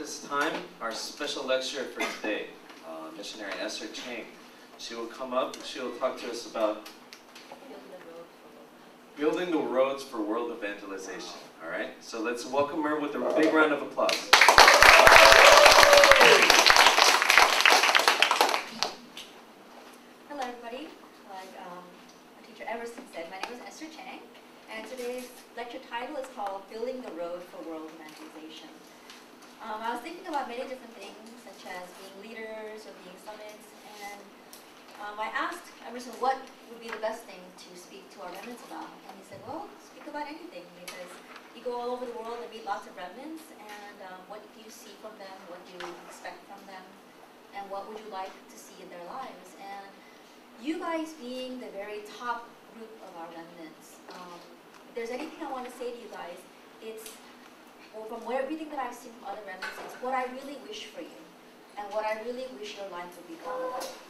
this time, our special lecturer for today, missionary Esther Chang. She will come up and she will talk to us about building the roads for world evangelization. All right, so let's welcome her with a big round of applause. Hello everybody, like our teacher Everson said, my name is Esther Chang, and today's lecture title is called Building the Road for World Evangelization. I was thinking about many different things, such as being leaders or being summits, and I asked Emerson what would be the best thing to speak to our remnants about, and he said, well, speak about anything, because you go all over the world and meet lots of remnants, and what do you see from them, what do you expect from them, and what would you like to see in their lives. And you guys being the very top group of our remnants, if there's anything I want to say to you guys, it's, well, from everything that I've seen from other remnants, it's what I really wish for you, and what I really wish your life would become.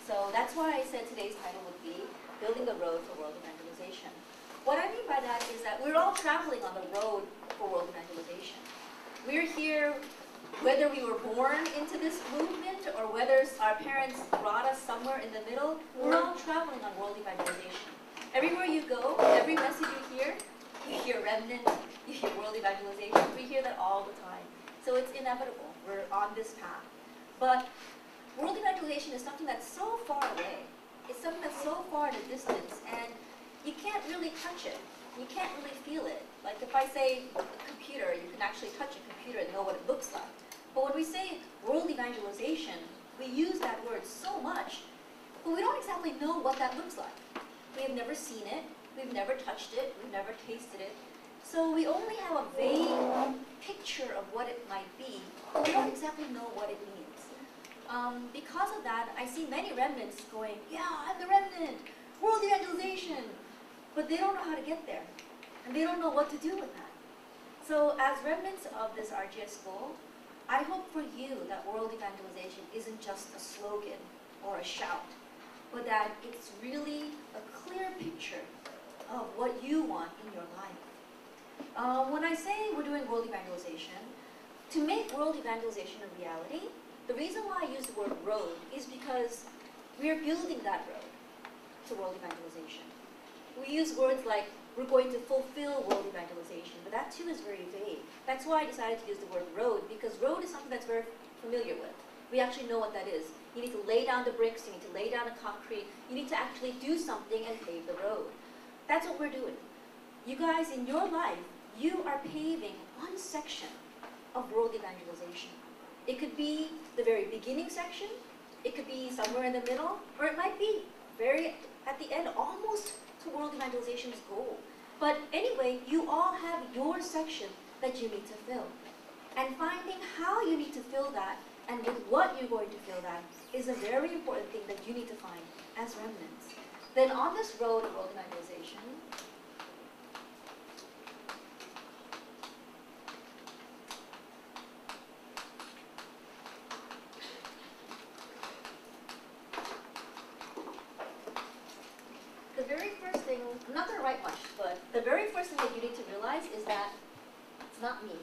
So that's why I said today's title would be Building the Road for World Evangelization. What I mean by that is that we're all traveling on the road for world evangelization. We're here, whether we were born into this movement or whether our parents brought us somewhere in the middle, we're all traveling on world evangelization. Everywhere you go, every message you hear remnant, you hear world evangelization. We hear that all the time. So it's inevitable. We're on this path. But world evangelization is something that's so far away. It's something that's so far in the distance, and you can't really touch it. You can't really feel it. Like if I say a computer, you can actually touch a computer and know what it looks like. But when we say world evangelization, we use that word so much, but we don't exactly know what that looks like. We have never seen it. We've never touched it. We've never tasted it. So we only have a vague picture of what it might be, but we don't exactly know what it means. Because of that, I see many remnants going, yeah, I'm the remnant, world evangelization, but they don't know how to get there, and they don't know what to do with that. So as remnants of this RGS school, I hope for you that world evangelization isn't just a slogan or a shout, but that it's really a clear picture of what you want in your life. When I say we're doing world evangelization, to make world evangelization a reality, the reason why I use the word road is because we're building that road to world evangelization. We use words like, we're going to fulfill world evangelization, but that too is very vague. That's why I decided to use the word road, because road is something that's very familiar with. We actually know what that is. You need to lay down the bricks, you need to lay down the concrete, you need to actually do something and pave the road. That's what we're doing. You guys, in your life, you are paving one section of world evangelization. It could be the very beginning section, it could be somewhere in the middle, or it might be very at the end, almost to world evangelization's goal. But anyway, you all have your section that you need to fill. And finding how you need to fill that and with what you're going to fill that is a very important thing that you need to find as remnants. Then on this road of world evangelization, the very first thing, I'm not going to write much, but the very first thing that you need to realize is that it's not me.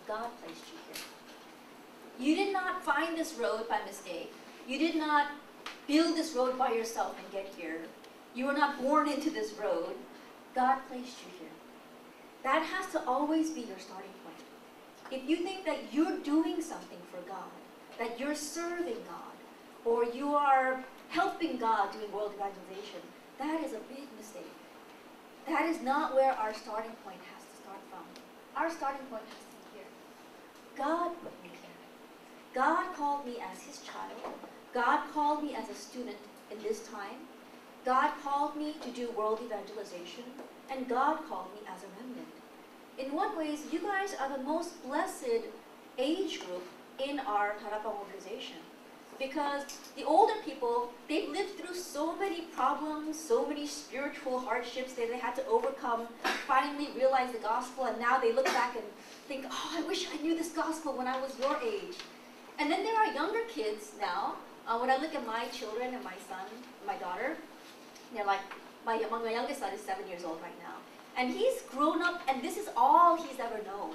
God placed you here. You did not find this road by mistake. You did not build this road by yourself and get here. You were not born into this road. God placed you here. That has to always be your starting point. If you think that you're doing something for God, that you're serving God, or you are helping God doing world evangelization, that is a big mistake. That is not where our starting point has to start from. Our starting point has to be here. God put me here. God called me as His child. God called me as a student in this time. God called me to do world evangelization, and God called me as a remnant. In one ways, you guys are the most blessed age group in our Tarapang organization. Because the older people, they've lived through so many problems, so many spiritual hardships that they had to overcome, finally realize the gospel, and now they look back and think, oh, I wish I knew this gospel when I was your age. And then there are younger kids now. When I look at my children and my son, my daughter, they're like, my youngest son is 7 years old right now. And he's grown up, and this is all he's ever known.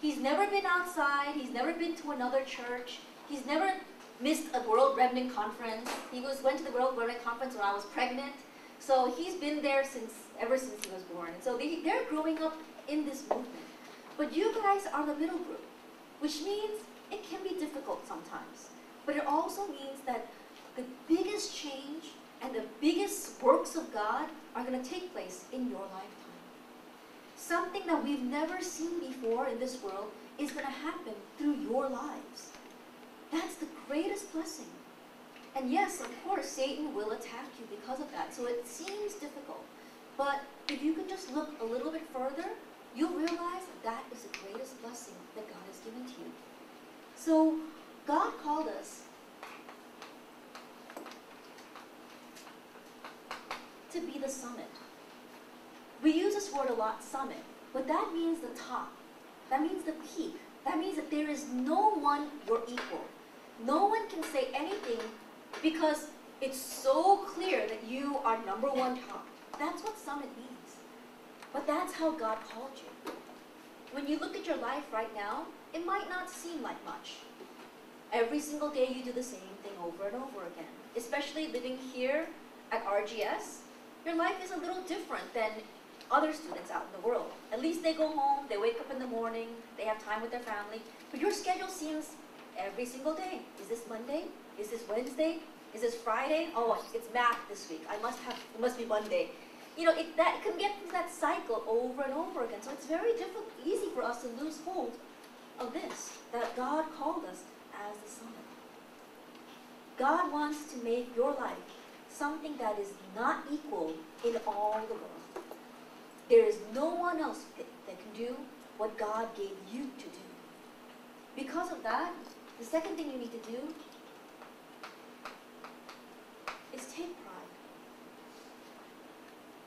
He's never been outside. He's never been to another church. He's never missed a World Remnant Conference. He went to the World Remnant Conference when I was pregnant. So he's been there ever since he was born. And so they're growing up in this movement. But you guys are the middle group, which means it can be difficult sometimes. But it also means that the biggest change and the biggest works of God are going to take place in your lifetime. Something that we've never seen before in this world is going to happen through your lives. That's the greatest blessing. And yes, of course, Satan will attack you because of that. So it seems difficult. But if you can just look a little bit further, you'll realize that is the greatest blessing that God has given to you. So God called us to be the summit. We use this word a lot, summit, but that means the top. That means the peak. That means that there is no one your equal. No one can say anything because it's so clear that you are number one top. That's what summit means. But that's how God called you. When you look at your life right now, it might not seem like much. Every single day you do the same thing over and over again. Especially living here at RGS, your life is a little different than other students out in the world. At least they go home, they wake up in the morning, they have time with their family. But your schedule seems every single day. Is this Monday? Is this Wednesday? Is this Friday? Oh, it's math this week. It must be Monday. You know, it can get through that cycle over and over again. So it's very easy for us to lose hold of this, that God called us as the summit. God wants to make your life something that is not equal in all the world. There is no one else that can do what God gave you to do. Because of that, the second thing you need to do is take pride.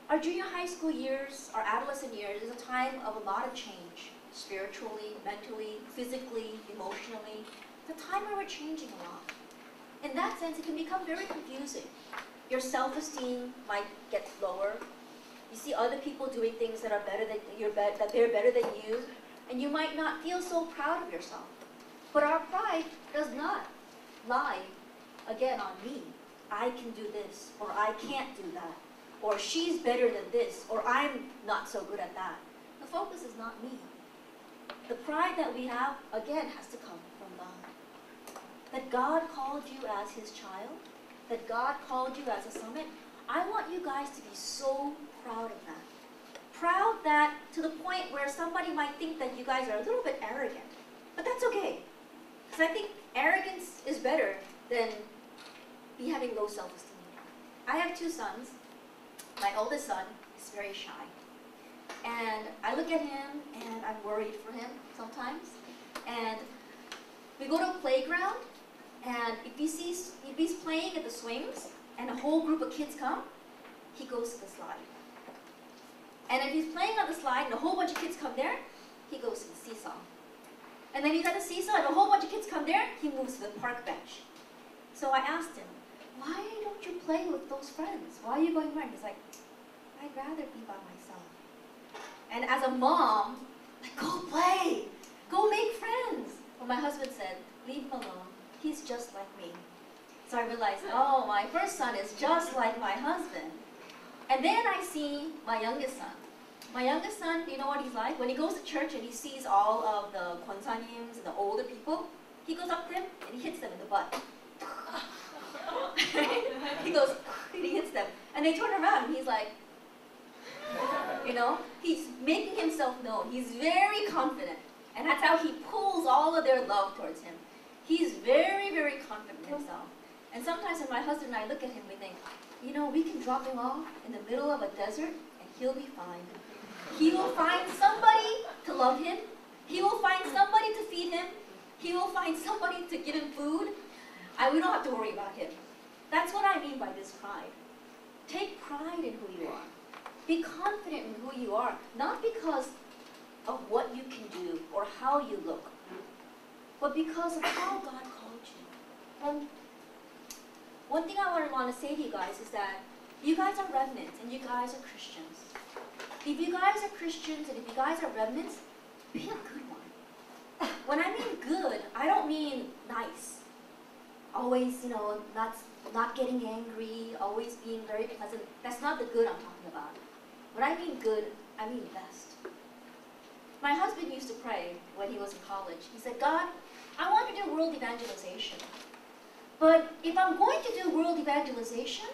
Our junior high school years, our adolescent years, is a time of a lot of change. Spiritually, mentally, physically, emotionally. It's a time where we're changing a lot. In that sense, it can become very confusing. Your self-esteem might get lower. You see other people doing things that are better than that they're better than you, and you might not feel so proud of yourself. But our pride does not lie again on me. I can do this, or I can't do that, or she's better than this, or I'm not so good at that. The focus is not me. The pride that we have, again, has to come from God. That God called you as His child, that God called you as a summit. I want you guys to be so proud of that. Proud that to the point where somebody might think that you guys are a little bit arrogant. But that's okay. Because I think arrogance is better than be having low self-esteem. I have two sons. My oldest son is very shy. And I look at him and I'm worried for him sometimes. And we go to a playground, and if he's playing at the swings and a whole group of kids come, he goes to the slide. And if he's playing on the slide and a whole bunch of kids come there, he goes to the seesaw. And then he's at the seesaw and a whole bunch of kids come there, he moves to the park bench. So I asked him, why don't you play with those friends? Why are you going around? He's like, I'd rather be by myself. And as a mom, like, go play, go make friends. But my husband said, leave him alone. He's just like me. So I realized, oh, my first son is just like my husband. And then I see my youngest son. My youngest son, you know what he's like? When he goes to church and he sees all of the 권사님s and the older people, he goes up to them and he hits them in the butt. He goes, and he hits them. And they turn around and he's like, you know, he's making himself known. He's very confident. And that's how he pulls all of their love towards him. He's very, very confident in himself. And sometimes when my husband and I look at him, we think, you know, we can drop him off in the middle of a desert and he'll be fine. He will find somebody to love him. He will find somebody to feed him. He will find somebody to give him food. We don't have to worry about him. That's what I mean by this pride. Take pride in who you are. Be confident in who you are, not because of what you can do or how you look, but because of how God called you. One thing I want to say to you guys is that you guys are remnants and you guys are Christians. if you guys are Christians and if you guys are remnants, be a good one. When I mean good, I don't mean nice. Always, not getting angry, always being very pleasant. That's not the good I'm talking about. When I mean good, I mean best. My husband used to pray when he was in college. He said, God, I want to do world evangelization. But if I'm going to do world evangelization,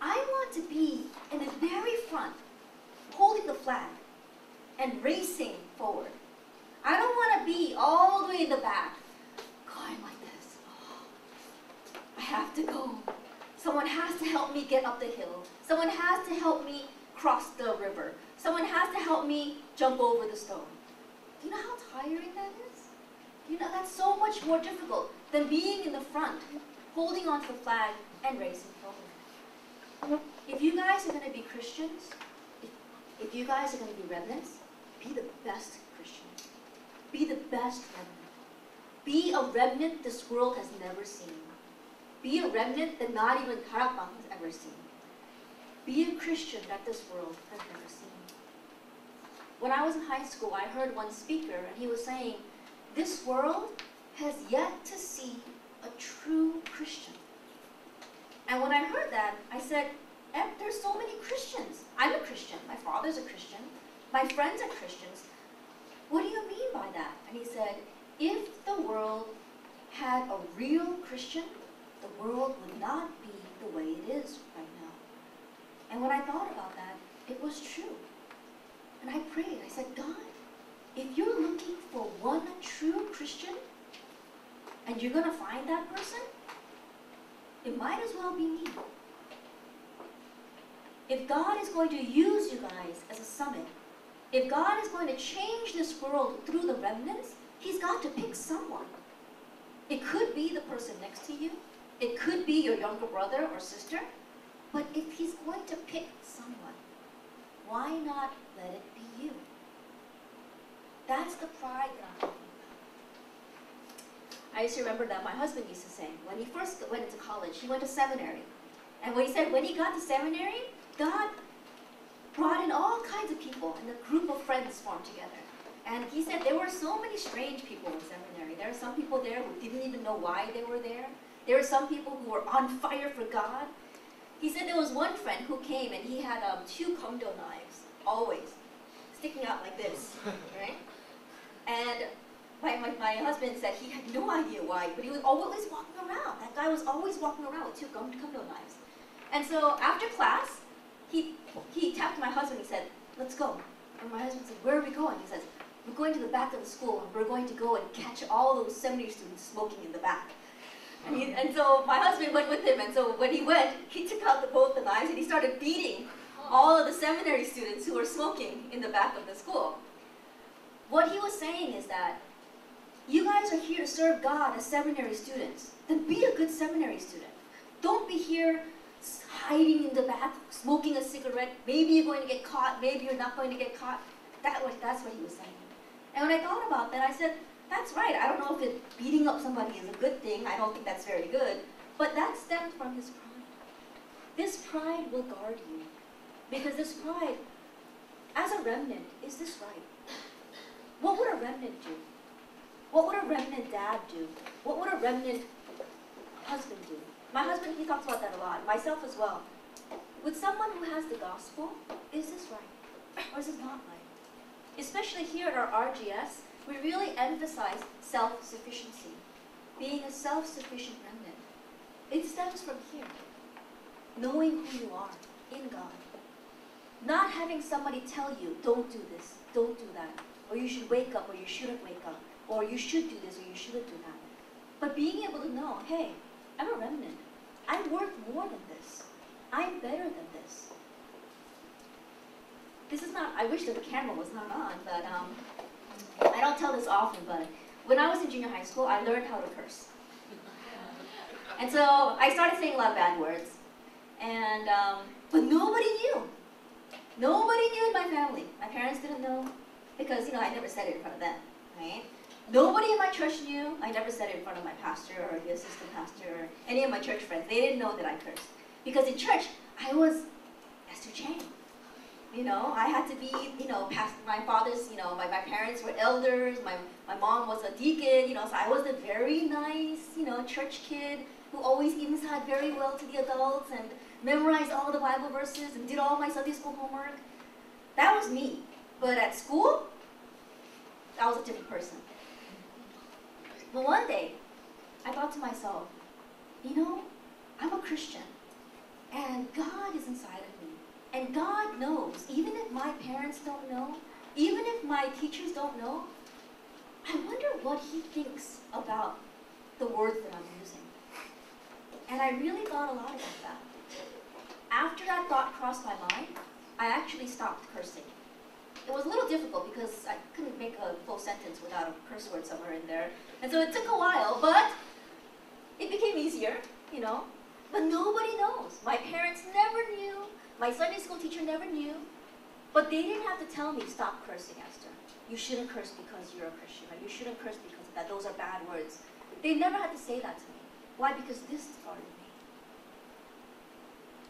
I want to be in the very front, holding the flag and racing forward. I don't want to be all the way in the back, going like this. Oh, I have to go. Someone has to help me get up the hill. Someone has to help me cross the river. Someone has to help me jump over the stone. Do you know how tiring that is? That's so much more difficult than being in the front, holding onto the flag and racing forward. If you guys are going to be Christians, if you guys are going to be remnants, be the best Christian. Be the best remnant. Be a remnant this world has never seen. Be a remnant that not even Tarakbang has ever seen. Be a Christian that this world has never seen. When I was in high school, I heard one speaker, and he was saying, this world has yet to see a true Christian. And when I heard that, I said, there's so many Christians. I'm a Christian. My father's a Christian. My friends are Christians. What do you mean by that? And he said, if the world had a real Christian, the world would not be the way it is right now. And when I thought about that, it was true. And I prayed. I said, God, if you're looking for one true Christian, and you're going to find that person, it might as well be me. If God is going to use you guys as a summit, if God is going to change this world through the remnants, He's got to pick someone. It could be the person next to you. It could be your younger brother or sister. But if He's going to pick someone, why not let it be you? That's the pride that I'm talking about. I used to remember that my husband used to say, when he first went into college, he went to seminary. And when he said when he got to seminary, God brought in all kinds of people, and a group of friends formed together. And he said there were so many strange people in seminary. There were some people there who didn't even know why they were there. There were some people who were on fire for God. He said there was one friend who came and he had 2 kondo knives, always, sticking out like this, right? And my husband said he had no idea why, but he was always walking around. That guy was always walking around with 2 kondo knives. And so after class, he tapped my husband and he said, let's go. And my husband said, where are we going? He says, we're going to the back of the school and we're going to go and catch all those seminary students smoking in the back. And so my husband went with him, and so when he went, he took out both the knives and he started beating all of the seminary students who were smoking in the back of the school. What he was saying is that you guys are here to serve God as seminary students. Then be a good seminary student. Don't be here hiding in the back, smoking a cigarette. Maybe you're going to get caught, maybe you're not going to get caught. That's what he was saying. And when I thought about that, I said, that's right. I don't know if beating up somebody is a good thing. I don't think that's very good. But that stems from his pride. This pride will guard you. Because this pride, as a remnant, is this right? What would a remnant do? What would a remnant dad do? What would a remnant husband do? My husband, he talks about that a lot. Myself as well. With someone who has the gospel, is this right? Or is this not right? Especially here at our RGS, we really emphasize self-sufficiency. Being a self-sufficient remnant. It stems from here. Knowing who you are in God. Not having somebody tell you, don't do this, don't do that. Or you should wake up, or you shouldn't wake up. Or you should do this, or you shouldn't do that. But being able to know, hey, I'm a remnant. I'm worth more than this. I'm better than this. This is not, I wish that the camera was not on, but I don't tell this often, but when I was in junior high school, I learned how to curse. And so I started saying a lot of bad words. And, but nobody knew. Nobody knew in my family. My parents didn't know because, I never said it in front of them, right? Nobody in my church knew. I never said it in front of my pastor or the assistant pastor or any of my church friends. They didn't know that I cursed. Because in church, I was Esther Chang. You know, I had to be, you know, past my father's, you know, my parents were elders, my mom was a deacon, you know, so I was the very nice, you know, church kid who always even sat very well to the adults and memorized all the Bible verses and did all my Sunday school homework. That was me. But at school, I was a different person. But one day, I thought to myself, you know, I'm a Christian, and God is inside of me. And God knows, even if my parents don't know, even if my teachers don't know, I wonder what He thinks about the words that I'm using. And I really thought a lot about that. After that thought crossed my mind, I actually stopped cursing. It was a little difficult because I couldn't make a full sentence without a curse word somewhere in there. And so it took a while, but it became easier, you know. But nobody knows. My parents never knew. My Sunday school teacher never knew. But they didn't have to tell me, stop cursing, Esther. You shouldn't curse because you're a Christian. Or you shouldn't curse because of that. Those are bad words. They never had to say that to me. Why? Because this started me.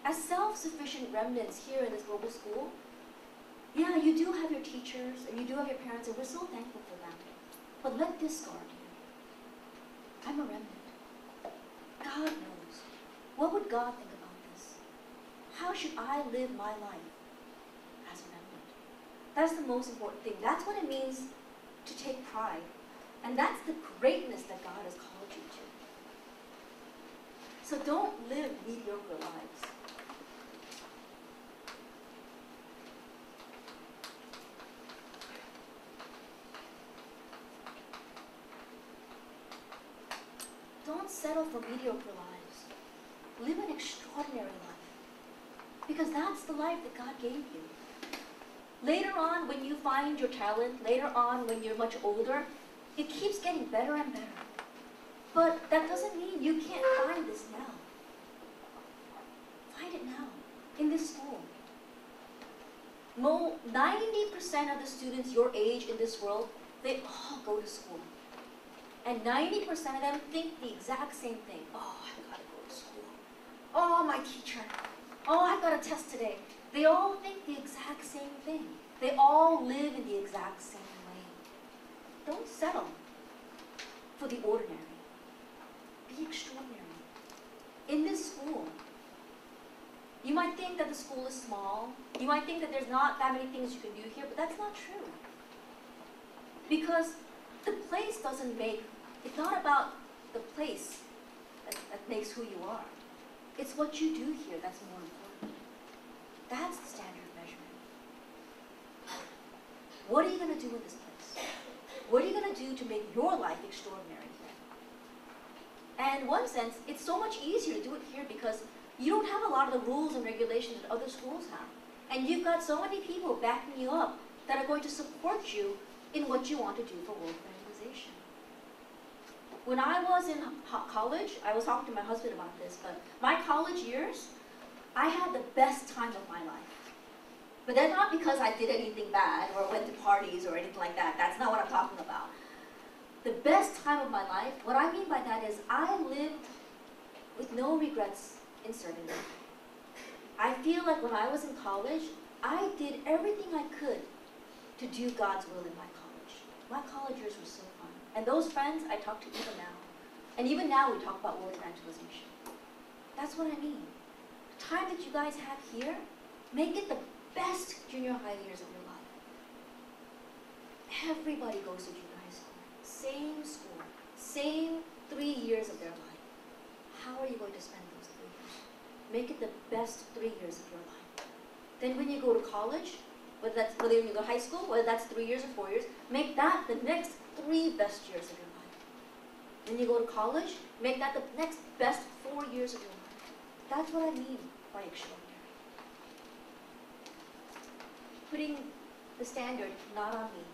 As self-sufficient remnants here in this global school, yeah, you do have your teachers and you do have your parents, and we're so thankful for them. But let this guard you. I'm a remnant. God knows. What would God think about this? How should I live my life as a remnant? That's the most important thing. That's what it means to take pride. And that's the greatness that God has called you to. So don't live mediocre lives. Don't settle for mediocre lives. Live an extraordinary life. Because that's the life that God gave you. Later on, when you find your talent, later on, when you're much older, it keeps getting better and better. But that doesn't mean you can't find this now. Find it now, in this school. 90% of the students your age in this world, they all go to school. And 90% of them think the exact same thing. Oh, I've got to go to school. Oh, my teacher. Oh, I've got a test today. They all think the exact same thing. They all live in the exact same way. Don't settle for the ordinary. Be extraordinary. In this school, you might think that the school is small. You might think that there's not that many things you can do here, but that's not true. Because the place doesn't make, it's not about the place that makes who you are. It's what you do here that's more important. That's the standard of measurement. What are you going to do in this place? What are you going to do to make your life extraordinary here? And in one sense, it's so much easier to do it here because you don't have a lot of the rules and regulations that other schools have. And you've got so many people backing you up that are going to support you in what you want to do for world evangelization. When I was in college, I was talking to my husband about this, but my college years, I had the best time of my life. But that's not because I did anything bad or went to parties or anything like that. That's not what I'm talking about. The best time of my life, what I mean by that is I lived with no regrets in serving God. I feel like when I was in college, I did everything I could to do God's will in my college. My college years were so fun. And those friends I talk to even now. And even now we talk about world evangelization. That's what I mean. The time that you guys have here, make it the best junior high years of your life. Everybody goes to junior high school. Same school. Same 3 years of their life. How are you going to spend those 3 years? Make it the best 3 years of your life. Then when you go to college, whether you go to high school, whether that's 3 years or 4 years, make that the next 3 best years of your life. When you go to college, make that the next best 4 years of your life. That's what I mean by extraordinary. Putting the standard not on me,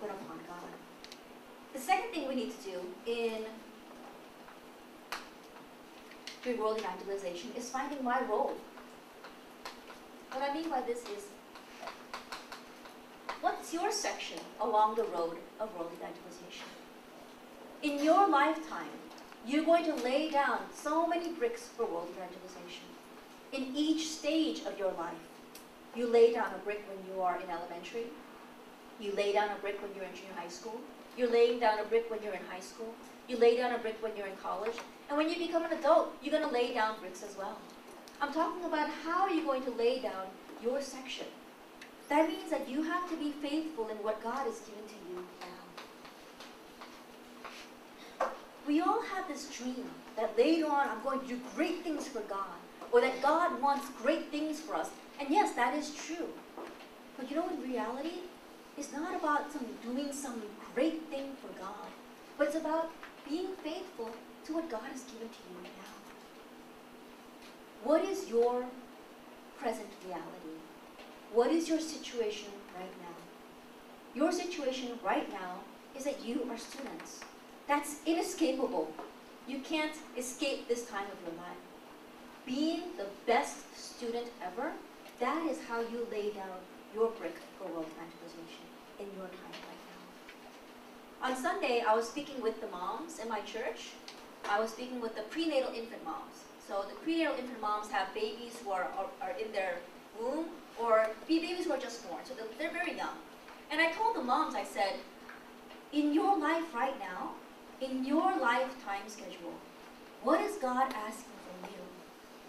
but upon God. The second thing we need to do during world evangelization is finding my role. What I mean by this is, what's your section along the road of world evangelization? In your lifetime, you're going to lay down so many bricks for world evangelization. In each stage of your life, You lay down a brick when you are in elementary. You lay down a brick when you're in junior high school. You're laying down a brick when you're in high school. You lay down a brick when you're in college. And when you become an adult, you're going to lay down bricks as well. I'm talking about how you're going to lay down your section. That means that you have to be faithful in what God has given to you now. We all have this dream that later on I'm going to do great things for God, or that God wants great things for us. And yes, that is true. But you know, in reality, it's not about doing some great thing for God, but it's about being faithful to what God has given to you now. What is your present reality? What is your situation right now? Your situation right now is that you are students. That's inescapable. You can't escape this time of your life. Being the best student ever, that is how you lay down your brick for world evangelization in your time right now. On Sunday, I was speaking with the moms in my church. I was speaking with the prenatal infant moms. So the prenatal infant moms have babies who are in their womb, or babies who are just born. So they're very young. And I told the moms, I said, in your life right now, in your lifetime schedule, what is God asking from you?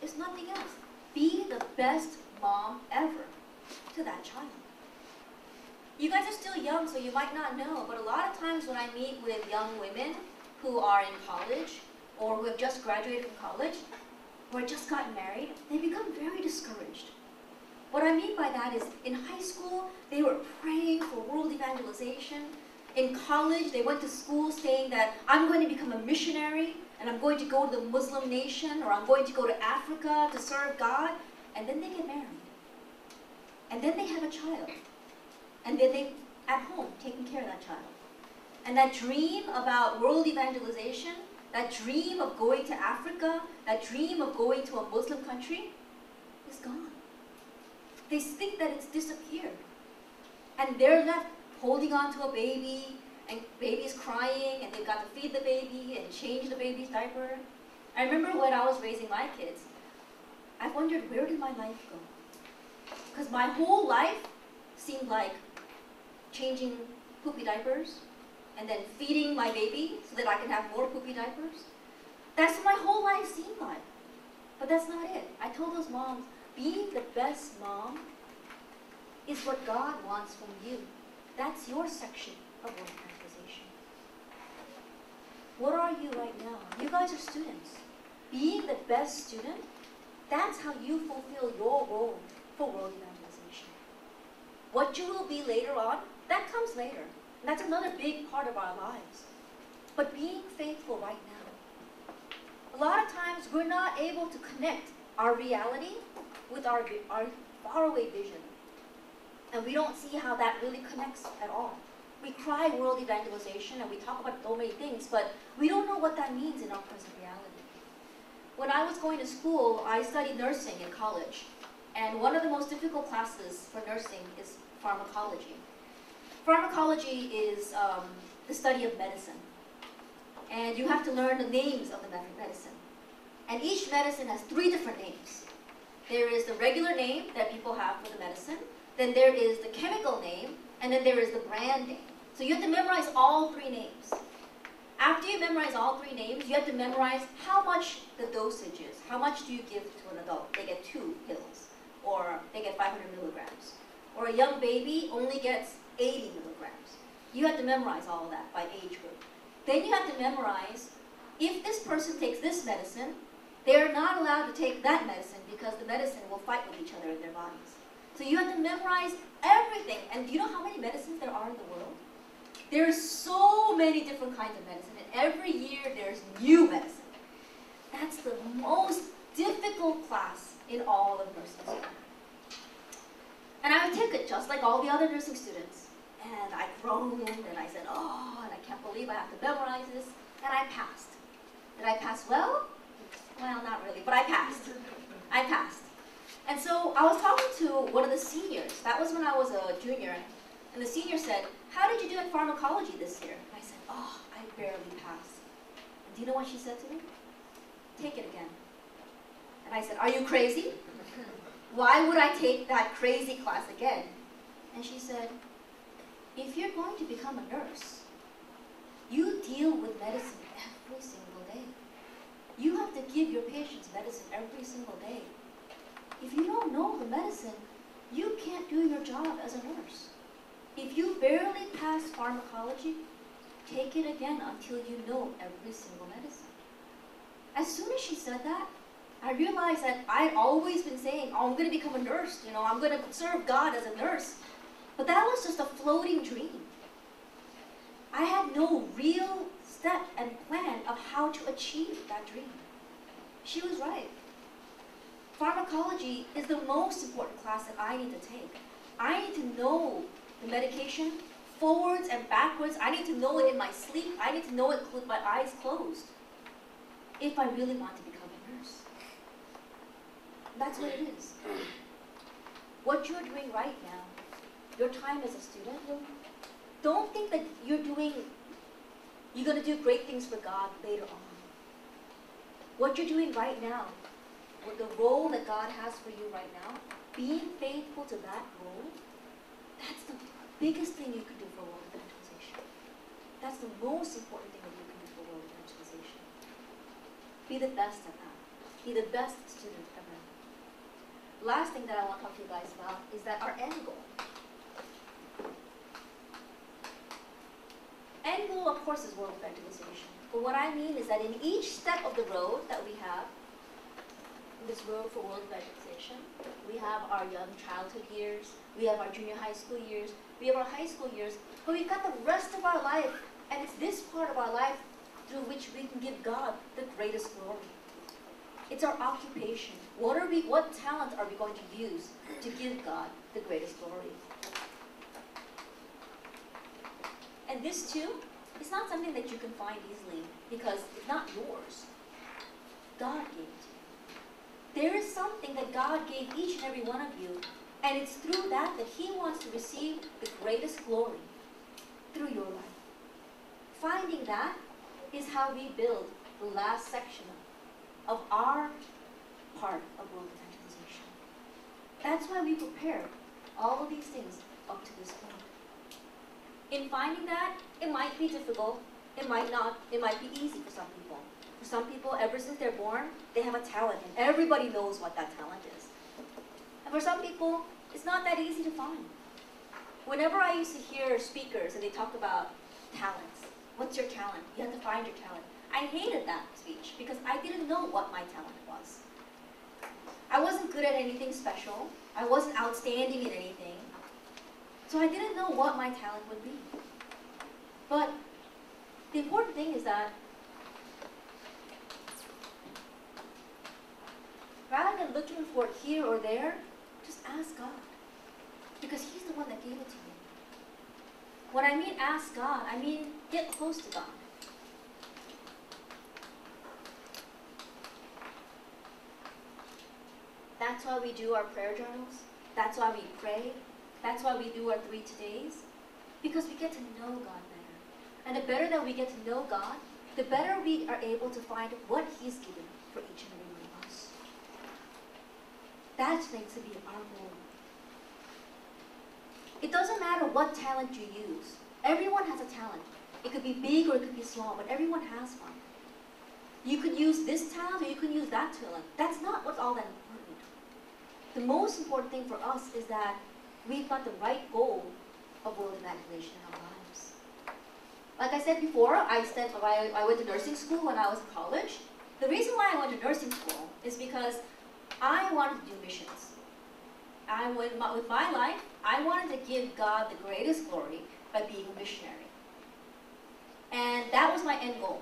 It's nothing else. Be the best mom ever to that child. You guys are still young, so you might not know, but a lot of times when I meet with young women who are in college, or who have just graduated from college, or just gotten married, they become very discouraged. What I mean by that is, in high school, they were praying for world evangelization. In college, they went to school saying that I'm going to become a missionary, and I'm going to go to the Muslim nation, or I'm going to go to Africa to serve God. And then they get married. And then they have a child. And then they, at home, taking care of that child. And that dream about world evangelization, that dream of going to Africa, that dream of going to a Muslim country, is gone. They think that it's disappeared. And they're left holding on to a baby, and baby's crying, and they've got to feed the baby and change the baby's diaper. I remember when I was raising my kids, I wondered, where did my life go? Because my whole life seemed like changing poopy diapers, and then feeding my baby so that I can have more poopy diapers. That's what my whole life seemed like. But that's not it. I told those moms, being the best mom is what God wants from you. That's your section of world evangelization. What are you right now? You guys are students. Being the best student, that's how you fulfill your role for world evangelization. What you will be later on, that comes later. And that's another big part of our lives. But being faithful right now. A lot of times we're not able to connect our reality with our faraway vision. And we don't see how that really connects at all. We cry world evangelization and we talk about so many things, but we don't know what that means in our present reality. When I was going to school, I studied nursing in college. And one of the most difficult classes for nursing is pharmacology. Pharmacology is the study of medicine. And you have to learn the names of the medicine. And each medicine has 3 different names. There is the regular name that people have for the medicine, then there is the chemical name, and then there is the brand name. So you have to memorize all 3 names. After you memorize all 3 names, you have to memorize how much the dosage is. How much do you give to an adult? They get 2 pills, or they get 500 milligrams. Or a young baby only gets 80 milligrams. You have to memorize all of that by age group. Then you have to memorize, if this person takes this medicine, they're not allowed to take that medicine because the medicine will fight with each other in their bodies. So you have to memorize everything. And do you know how many medicines there are in the world? There are so many different kinds of medicine, and every year there's new medicine. That's the most difficult class in all of nursing school. And I would take it just like all the other nursing students. And I groaned, and I said, oh, and I can't believe I have to memorize this. And I passed. Did I pass well? Well, not really, but I passed. I passed. And so I was talking to one of the seniors. That was when I was a junior. And the senior said, how did you do in pharmacology this year? And I said, oh, I barely passed. And do you know what she said to me? Take it again. And I said, are you crazy? why would I take that crazy class again? And she said, if you're going to become a nurse, you deal with medicine every single day. You have to give your patients medicine every single day. If you don't know the medicine, you can't do your job as a nurse. If you barely pass pharmacology, take it again until you know every single medicine. As soon as she said that, I realized that I'd always been saying, oh, I'm going to become a nurse, you know, I'm going to serve God as a nurse. But that was just a floating dream. I had no real step and plan of how to achieve that dream. She was right. Pharmacology is the most important class that I need to take. I need to know the medication forwards and backwards. I need to know it in my sleep. I need to know it with my eyes closed if I really want to become a nurse. That's what it is. What you're doing right now, your time as a student, don't think that you're going to do great things for God later on. What you're doing right now, with the role that God has for you right now, being faithful to that role, that's the biggest thing you can do for world evangelization. That's the most important thing that you can do for world evangelization. Be the best at that. Be the best student ever. Last thing that I want to talk to you guys about is that our end goal. End goal, of course, is world evangelization. But what I mean is that in each step of the road that we have, this road for world evangelization, we have our young childhood years, we have our junior high school years, we have our high school years, but we've got the rest of our life, and it's this part of our life through which we can give God the greatest glory. It's our occupation. What talent are we going to use to give God the greatest glory? And this too, it's not something that you can find easily because it's not yours. God gave it to you. There is something that God gave each and every one of you, and it's through that that He wants to receive the greatest glory through your life. Finding that is how we build the last section of our part of world evangelization. That's why we prepare all of these things up to this point. In finding that, it might be difficult, it might not, it might be easy for some people. For some people, ever since they're born, they have a talent, and everybody knows what that talent is. And for some people, it's not that easy to find. Whenever I used to hear speakers and they talk about talents, what's your talent? You have to find your talent. I hated that speech because I didn't know what my talent was. I wasn't good at anything special. I wasn't outstanding in anything. So I didn't know what my talent would be. But the important thing is that rather than looking for it here or there, just ask God. Because He's the one that gave it to you. When I mean ask God, I mean get close to God. That's why we do our prayer journals. That's why we pray. That's why we do our 3 todays. Because we get to know God better. And the better that we get to know God, the better we are able to find what He's given for each and every one of us. That's meant to be our goal. It doesn't matter what talent you use. Everyone has a talent. It could be big or it could be small, but everyone has one. You could use this talent or you could use that talent. That's not what's all that important. The most important thing for us is that we've got the right goal of world evangelization in our lives. Like I said before, I went to nursing school when I was in college. The reason why I went to nursing school is because I wanted to do missions. With my life, I wanted to give God the greatest glory by being a missionary. And that was my end goal,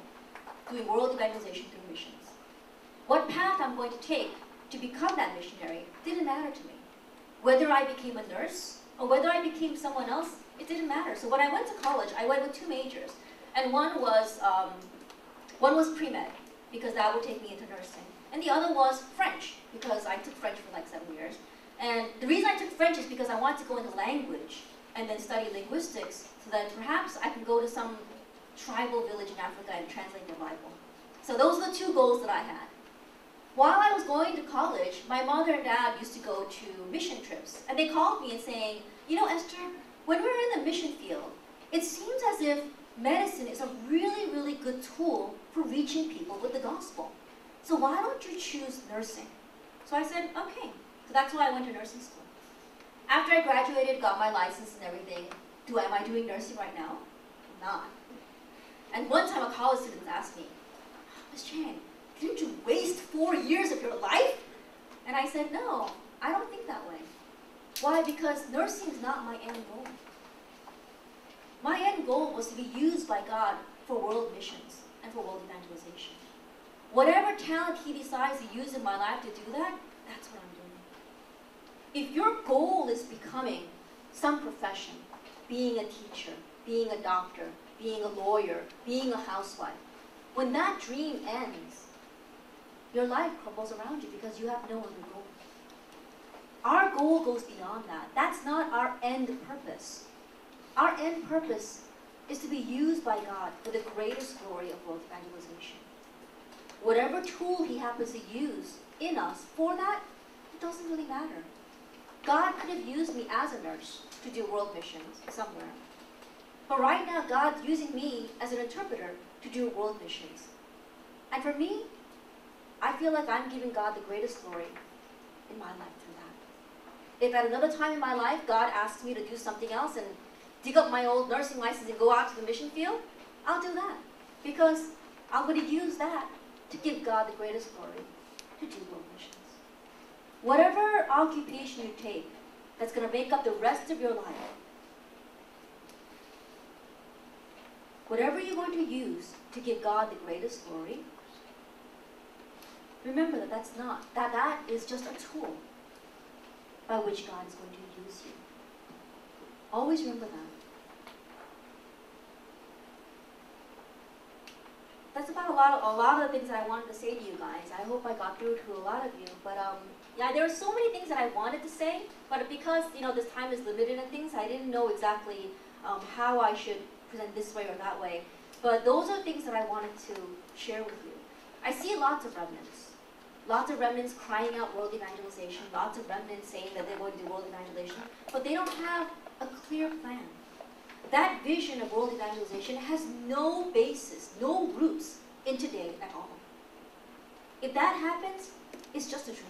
doing world evangelization through missions. What path I'm going to take to become that missionary didn't matter to me. Whether I became a nurse or whether I became someone else, it didn't matter. So when I went to college, I went with 2 majors. And one was pre-med, because that would take me into nursing. And the other was French, because I took French for like 7 years. And the reason I took French is because I wanted to go into language and then study linguistics so that perhaps I can go to some tribal village in Africa and translate the Bible. So those are the 2 goals that I had. while I was going to college, my mother and dad used to go to mission trips. And they called me and saying, you know, Esther, when we're in the mission field, it seems as if medicine is a really, really good tool for reaching people with the gospel. So why don't you choose nursing? So I said, okay. So that's why I went to nursing school. After I graduated, got my license and everything, am I doing nursing right now? Not. And one time a college student asked me, Ms. Chang, didn't you waste 4 years of your life? And I said, no, I don't think that way. Why? Because nursing is not my end goal. My end goal was to be used by God for world missions and for world evangelization. Whatever talent He decides to use in my life to do that, that's what I'm doing. If your goal is becoming some profession, being a teacher, being a doctor, being a lawyer, being a housewife, when that dream ends, your life crumbles around you because you have no other goal. Our goal goes beyond that. That's not our end purpose. Our end purpose is to be used by God for the greatest glory of world evangelization. Whatever tool He happens to use in us for that, it doesn't really matter. God could have used me as a nurse to do world missions somewhere. But right now, God's using me as an interpreter to do world missions. And for me, I feel like I'm giving God the greatest glory in my life through that. If at another time in my life, God asks me to do something else and dig up my old nursing license and go out to the mission field, I'll do that. Because I'm going to use that to give God the greatest glory to do world missions. Whatever occupation you take that's going to make up the rest of your life, whatever you're going to use to give God the greatest glory, remember that is just a tool by which God is going to use you. Always remember that. That's about a lot of the things that I wanted to say to you guys. I hope I got through to a lot of you. But yeah, there are so many things that I wanted to say, but because this time is limited and things, I didn't know exactly how I should present this way or that way. But those are things that I wanted to share with you. I see lots of remnants. Lots of remnants crying out world evangelization. Lots of remnants saying that they're going to do world evangelization. But they don't have a clear plan. That vision of world evangelization has no basis, no roots in today at all. If that happens, it's just a dream.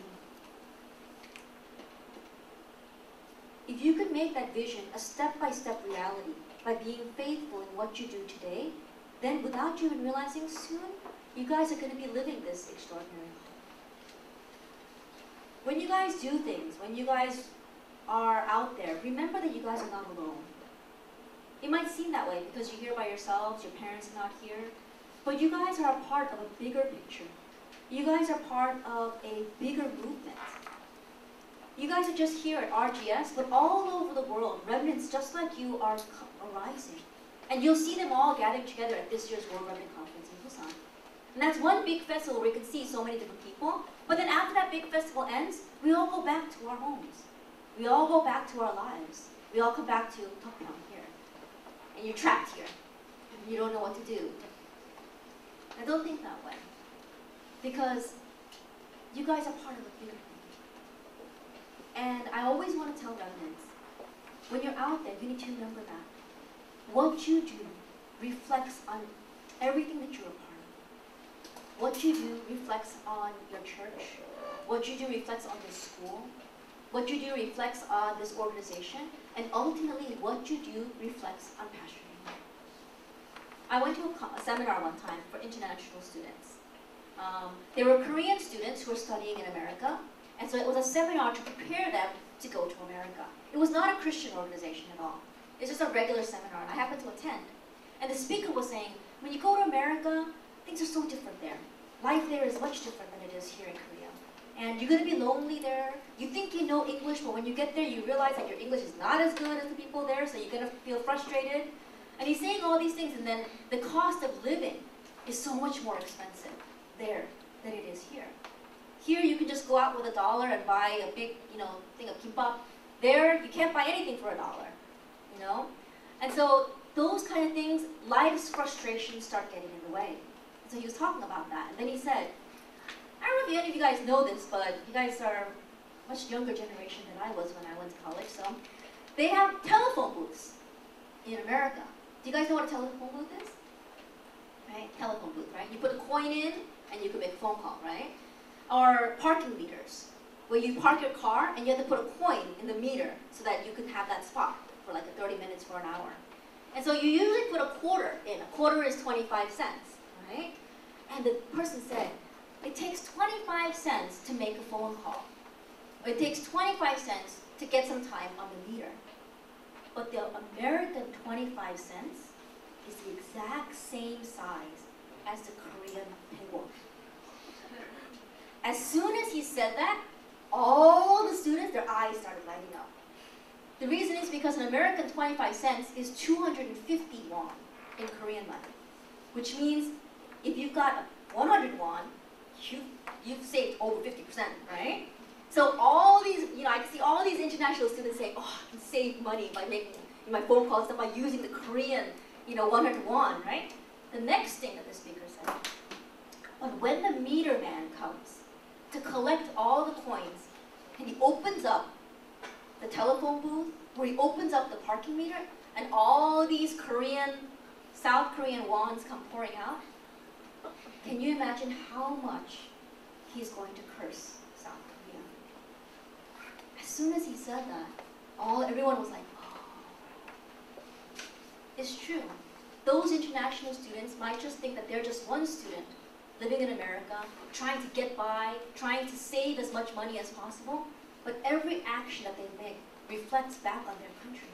If you could make that vision a step-by-step reality by being faithful in what you do today, then without you even realizing, soon you guys are going to be living this extraordinary life. When you guys do things, when you guys are out there, remember that you guys are not alone. It might seem that way because you're here by yourselves, your parents are not here, but you guys are a part of a bigger picture. You guys are part of a bigger movement. You guys are just here at RGS, but all over the world, remnants just like you are arising. And you'll see them all gathered together at this year's World Remnant Conference in Busan. And that's one big festival where you can see so many different people. But then after that big festival ends, we all go back to our homes. We all go back to our lives. We all come back to Tokpyeong here. And you're trapped here. And you don't know what to do. I don't think that way. Because you guys are part of a bigger thing. And I always want to tell remnants, when you're out there, you need to remember that. What you do reflects on everything that you're a part of. What you do reflects on your church. What you do reflects on this school. What you do reflects on this organization. And ultimately, what you do reflects on Pastor Yu. I went to a seminar one time for international students. There were Korean students who were studying in America. And so it was a seminar to prepare them to go to America. It was not a Christian organization at all. It's just a regular seminar, and I happened to attend. And the speaker was saying, when you go to America, things are so different there. Life there is much different than it is here in Korea. And you're going to be lonely there. You think you know English, but when you get there, you realize that your English is not as good as the people there, so you're going to feel frustrated. And he's saying all these things, and then the cost of living is so much more expensive there than it is here. Here, you can just go out with $1 and buy a big, thing of kimbap. There, you can't buy anything for $1, And so those kind of things, life's frustrations start getting in the way. And so he was talking about that. And then he said, I don't know if any of you guys know this, but you guys are much younger generation than I was when I went to college, so they have telephone booths in America. Do you guys know what a telephone booth is? Right? Telephone booth, right? You put a coin in and you can make a phone call, right? Or parking meters, where you park your car and you have to put a coin in the meter so that you can have that spot for like 30 minutes for an hour. And so you usually put a quarter in. A quarter is 25 cents, right? And the person said, it takes 25 cents to make a phone call. Or it takes 25 cents to get some time on the meter. But the American 25 cents is the exact same size as the Korean penguin. As soon as he said that, all the students, their eyes started lighting up. The reason is because an American 25 cents is 250 won in Korean money, which means if you've got 100 won, you've saved over 50%, right? So all these, I can see all these international students say, oh, I can save money by making my phone calls by using the Korean, 100 won, right? The next thing that the speaker said, but when the meter man comes to collect all the coins, and he opens up the telephone booth, where he opens up the parking meter, and all these South Korean wons come pouring out, can you imagine how much he's going to curse South Korea? As soon as he said that, everyone was like, oh. It's true. Those international students might just think that they're just one student living in America, trying to get by, trying to save as much money as possible, but every action that they make reflects back on their country.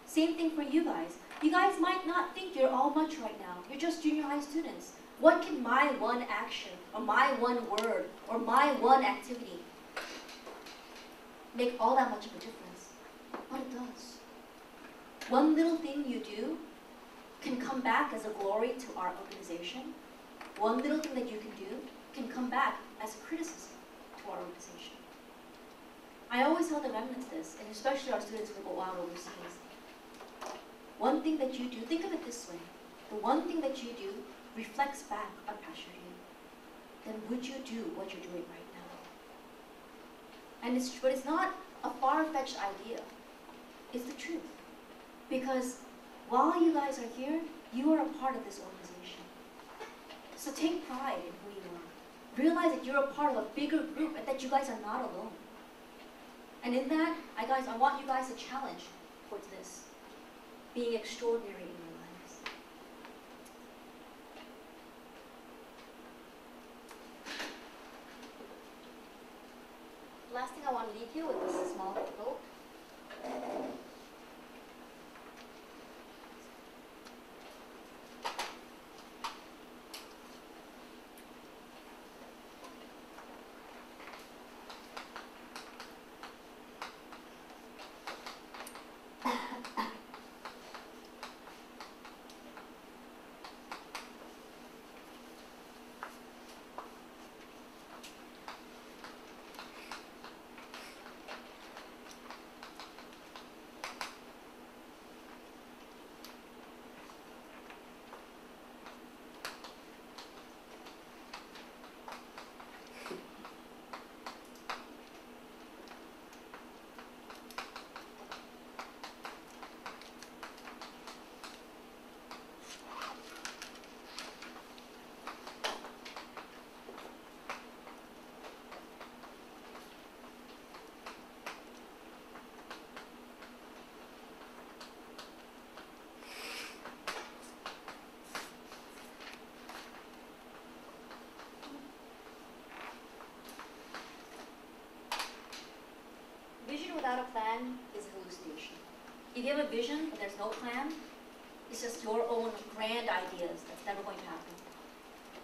Same thing for you guys. You guys might not think you're all much right now. You're just junior high students. What can my one action, or my one word, or my one activity make all that much of a difference? But it does. One little thing you do can come back as a glory to our organization. One little thing that you can do can come back as a criticism to our organization. I always tell the remnants this, and especially our students who go out overseas. One thing that you do, think of it this way, the one thing that you do reflects back on Pastor Yu. Then would you do what you're doing right now? But it's not a far-fetched idea. It's the truth. Because while you guys are here, you are a part of this organization. So take pride in who you are. Realize that you're a part of a bigger group and that you guys are not alone. And in that, I want you guys to challenge towards this. Being extraordinary in your lives. Last thing I want to leave you with is a small quote. Vision without a plan is a hallucination. If you have a vision but there's no plan, it's just your own grand ideas that's never going to happen.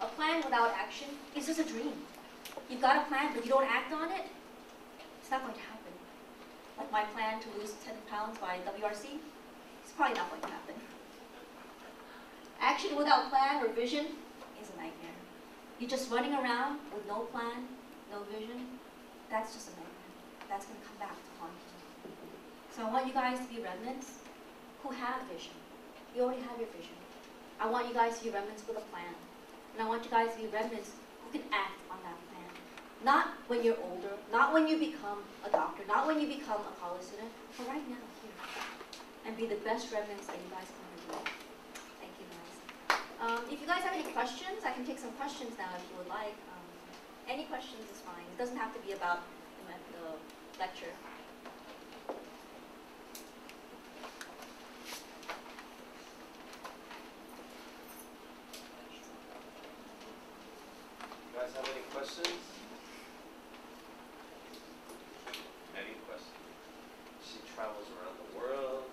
A plan without action is just a dream. You've got a plan but you don't act on it, it's not going to happen. Like my plan to lose 10 pounds by WRC, it's probably not going to happen. Action without plan or vision is a nightmare. You're just running around with no plan, no vision, that's just a nightmare. That's going to come back to haunt you. So I want you guys to be remnants who have vision. You already have your vision. I want you guys to be remnants with a plan. And I want you guys to be remnants who can act on that plan. Not when you're older, not when you become a doctor, not when you become a college student, but right now, here. And be the best remnants that you guys can be. Thank you guys. If you guys have any questions, I can take some questions now if you would like. Any questions is fine. It doesn't have to be about the lecture. You guys have any questions? Any questions? She travels around the world.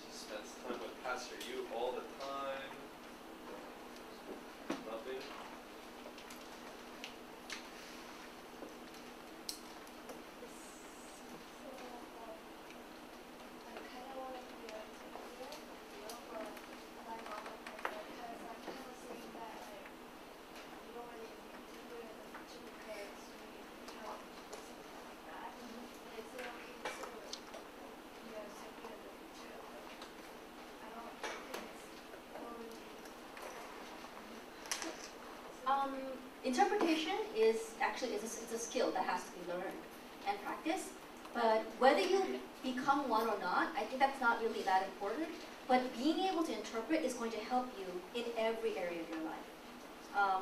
She spends time with Pastor Yu all the time. Nothing? Interpretation is actually it's a skill that has to be learned and practiced. But whether you become one or not, I think that's not really that important. But being able to interpret is going to help you in every area of your life.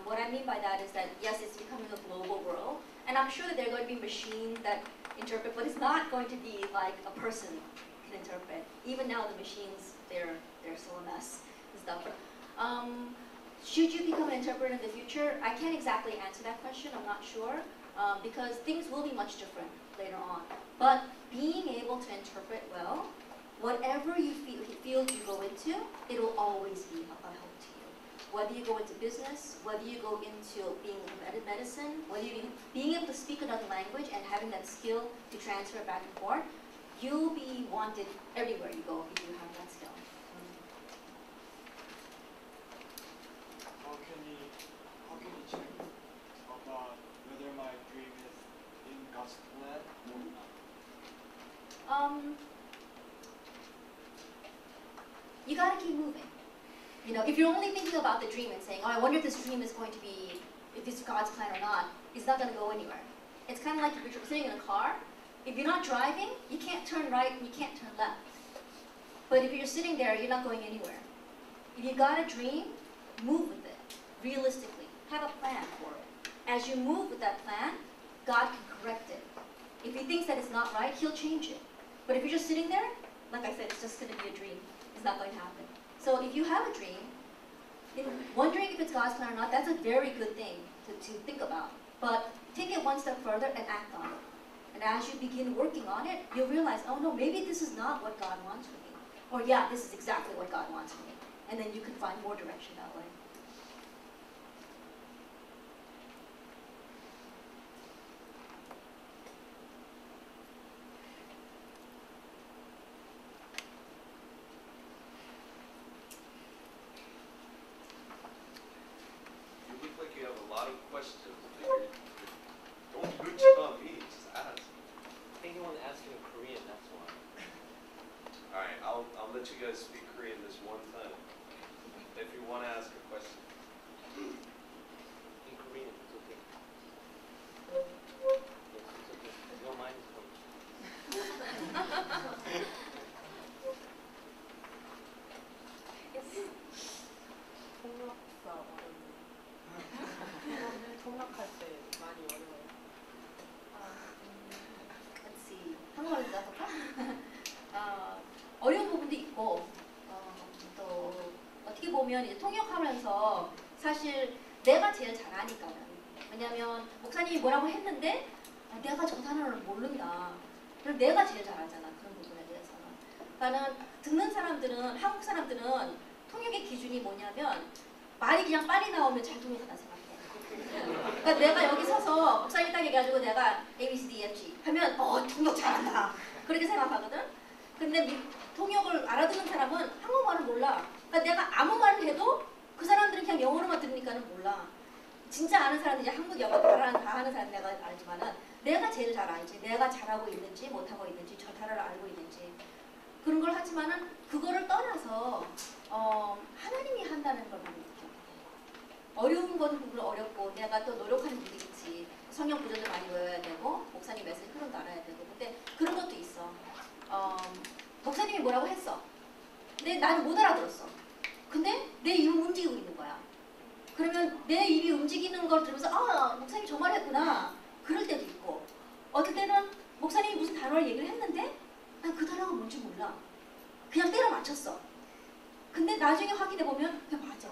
What I mean by that is that yes, it's becoming a global world, and I'm sure that there are going to be machines that interpret, but it's not going to be like a person can interpret. Even now, the machines they're still a mess and stuff. Should you become an interpreter in the future? I can't exactly answer that question, I'm not sure, because things will be much different later on. But being able to interpret well, whatever field you go into, it will always be a help to you. Whether you go into business, whether you go into being medicine, whether you being able to speak another language and having that skill to transfer back and forth, you'll be wanted everywhere you go if you have that skill. How can you check about whether my dream is in God's plan or not? You gotta keep moving. You know, if you're only thinking about the dream and saying, oh, I wonder if this dream is going to be, if this is God's plan or not, it's not gonna go anywhere. It's kind of like if you're sitting in a car. If you're not driving, you can't turn right and you can't turn left. But if you're sitting there, you're not going anywhere. If you got a dream, move with it, realistically. Have a plan for it. As you move with that plan, God can correct it. If he thinks that it's not right, he'll change it. But if you're just sitting there, like I said, it's just going to be a dream. It's not going to happen. So if you have a dream, wondering if it's God's plan or not, that's a very good thing to think about. But take it one step further and act on it. And as you begin working on it, you'll realize, oh no, maybe this is not what God wants for me. Or yeah, this is exactly what God wants for me. And then you can find more direction that way. You look like you have a lot of questions. Don't reach on me, just ask. I think you want to ask in Korean, that's why. Alright, I'll let you guys speak Korean this one time. If you want to ask a question. In Korean, it's okay. Yes, it's okay. Your mind is closed. 통역사 통역할 때 많이 어려워요. Let's see. 한국말로 나볼까? 어려운 부분도 있고, 또 어떻게 보면 이제 통역하면서 사실 내가 제일 잘하니까는. 왜냐면 목사님이 뭐라고 했는데 내가 저 단어를 모른다. 그럼 내가 제일 잘하잖아, 그런 부분에 대해서는. 그러니까는 듣는 사람들은, 한국 사람들은 통역의 기준이 뭐냐면 말이 그냥 빨리 나오면 잘 통역한다 생각해. 그러니까 내가 여기 서서 목사님 딱 얘기해가지고 내가 A, B, C, D, E, F, G 하면 통역 잘한다. 그렇게 생각하거든. 근데 통역을 알아듣는 사람은 한국말을 몰라. 그러니까 내가 아무 말을 해도 그 사람들은 그냥 영어로만 들으니까는 몰라. 진짜 아는 사람은 이제 한국 영어 다 하는 사람 내가 알지만은 내가 제일 잘 알지. 내가 잘하고 있는지 못하고 있는지 저 단어를 알고 있는지 그런 걸 하지만은 그거를 떠나서 하나님이 한다는 걸 많이 느껴요. 어려운 건 공부는 어렵고 내가 또 노력하는 일이 있지. 성경 구절도 많이 외워야 되고 목사님 메시지 흐름도 알아야 되고. 근데 그런 것도 있어. 목사님이 뭐라고 했어. 근데 나는 못 알아들었어. 근데 내 입은 움직이고 있는 거야. 그러면 내 입이 움직이는 걸 들으면서 아 목사님이 저 말 했구나. 그럴 때도 있고 어떨 때는 목사님이 무슨 단어를 얘기를 했는데 난 그 단어가 뭔지 몰라. 그냥 때려 맞췄어. 근데 나중에 확인해 보면 그게 맞아.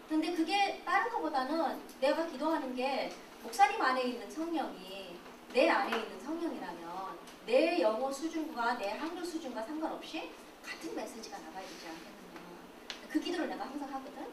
근데 그게 다른 것보다는 내가 기도하는 게 목사님 안에 있는 성령이 내 안에 있는 성령이라면 내 영어 수준과 내 한글 수준과 상관없이 같은 메시지가 나가야 되지 않겠느냐. 그 기도를 내가 항상 하거든.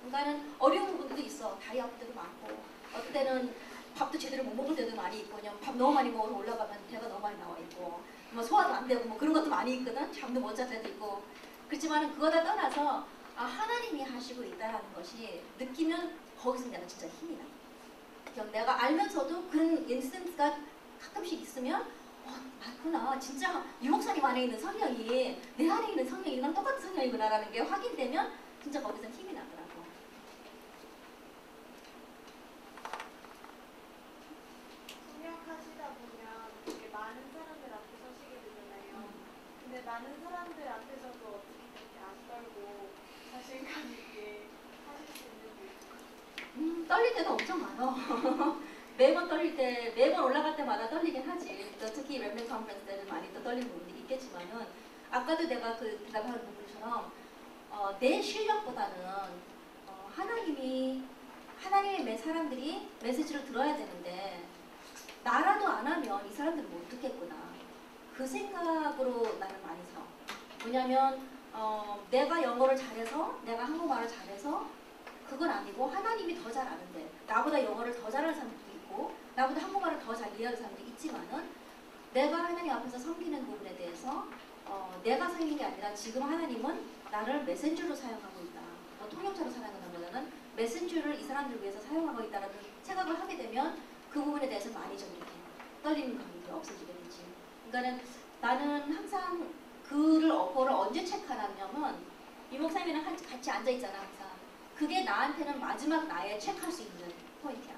그러니까는 어려운 부분도 있어. 다리 아플 때도 많고 어떨 때는 밥도 제대로 못 먹을 때도 많이 있고 그냥 밥 너무 많이 먹어서 올라가면 배가 너무 많이 나와 있고 뭐 소화도 안 되고 뭐 그런 것도 많이 있거든. 잠도 못 잘 때도 있고. 그렇지만 그거 다 떠나서 아, 하나님이 하시고 있다라는 것이 느끼면 거기서 내가 진짜 힘이 나. 그냥 내가 알면서도 그런 인스턴스가 가끔씩 있으면 맞구나. 진짜 유목사님 안에 있는 성령이 내 안에 있는 성령이랑 똑같은 성령이구나라는 게 확인되면 진짜 거기서 힘이 나더라고. 통역하시다 보면 되게 많은 사람들 앞에 서시게 되잖아요. 근데 많은 사람들 앞에서도 어떻게 그렇게 안 떨고 자신감 있게 하실 수 있는지. 떨릴 때도 엄청 많아. 매번 떨릴 때, 매번 올라갈 때마다 떨리긴 하지. 특히 랩맨 컨퍼런스 때는 많이 또 떨리는 부분이 있겠지만은 아까도 내가 그 대답하는 부분처럼 내 실력보다는 하나님의 사람들이 메시지를 들어야 되는데 나라도 안 하면 이 사람들은 못 듣겠구나. 그 생각으로 나는 많이 서. 왜냐면 내가 영어를 잘해서 내가 한국말을 잘해서 그건 아니고 하나님이 더 잘 아는데 나보다 영어를 더 잘하는 사람들도 있고 나보다 한국말을 더 잘 이해하는 사람도 있지만은 내가 하나님 앞에서 섬기는 부분에 대해서 내가 섬기는 게 아니라 지금 하나님은 나를 메신저로 사용하고 있다. 통역자로 사용하는 메신저를 이 사람들을 위해서 사용하고 있다는 생각을 하게 되면 그 부분에 대해서 많이 좀 이렇게 떨리는 감이 없어지게 되지. 그러니까는 나는 항상 그거를 언제 체크하냐면 이 목사님이랑 같이 앉아 있잖아 항상. 그게 나한테는 마지막 나의 체크할 수 있는 포인트야.